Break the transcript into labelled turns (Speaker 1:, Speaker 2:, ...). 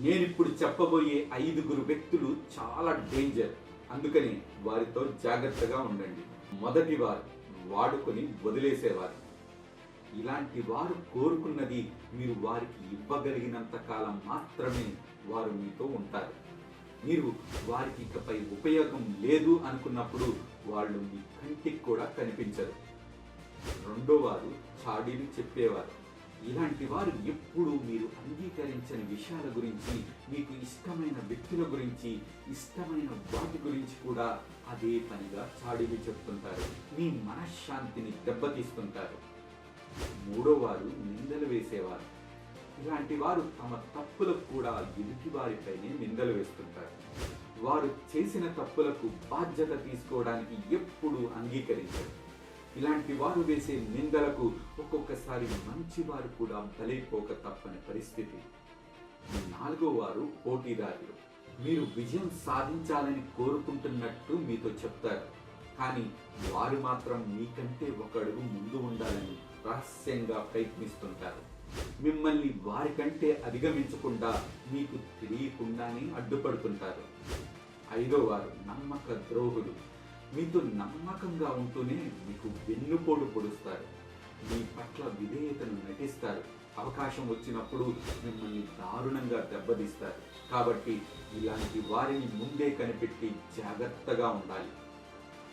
Speaker 1: నేనిప్పుడు చెప్పబోయే 5 వ్యక్తులు చాలా డేంజర్. అందుకని వారితో జాగ్రత్తగా ఉండండి. మొదటి వారు వాడుకొని వదిలేసేవారు. ఇలాంటి వారు కోరుకున్నది మీరు వారికి ఇవ్వగలిగినంత కాలం మాత్రమే వారు మీతో ఉంటారు. మీరు వారికి ఇకపై ఉపయోగం లేదు అనుకున్నప్పుడు వాళ్ళు మీ కంటికి కూడా కనిపించరు. రెండో వారు చాడీలు చెప్పేవారు. ఇలాంటి వారు ఎప్పుడు మీరు అంగీకరించని విషయాల గురించి, మీకు ఇష్టమైన వ్యక్తుల గురించి, ఇష్టమైన వాటి గురించి కూడా అదే పనిగా చాడీలు చెప్తుంటారు. మీ మనశ్శాంతిని దెబ్బతీస్తుంటారు. మూడో వారు నిందలు వేసేవారు. ఇలాంటి వారు తమ తప్పులకు కూడా ఎదుటి వారిపైనే నిందలు వేస్తుంటారు. వారు చేసిన తప్పులకు బాధ్యత తీసుకోవడానికి ఎప్పుడూ అంగీకరించరు. ఇలాంటి వారు వేసే నిందలకు ఒక్కొక్కసారి మంచి వారు కూడా బలైపోక తప్పని పరిస్థితి. నాలుగో వారు పోటీదారులు. మీరు విజయం సాధించాలని కోరుకుంటున్నట్టు మీతో చెప్తారు, కానీ వారు మాత్రం మీకంటే ఒక అడుగు ముందు ఉండాలని రహస్యంగా ప్రయత్నిస్తుంటారు. మిమ్మల్ని వారికంటే అధిగమించకుండా మీకు తెలియకుండానే అడ్డుపడుతుంటారు. ఐదో వారు నమ్మక ద్రోహులు. మీతో నమ్మకంగా ఉంటూనే మీకు వెన్నుపోటు పొడుస్తారు. మీ పట్ల విధేయతను నటిస్తారు. అవకాశం వచ్చినప్పుడు మిమ్మల్ని దారుణంగా దెబ్బతీస్తారు. కాబట్టి ఇలాంటి వారిని ముందే కనిపెట్టి జాగ్రత్తగా ఉండాలి.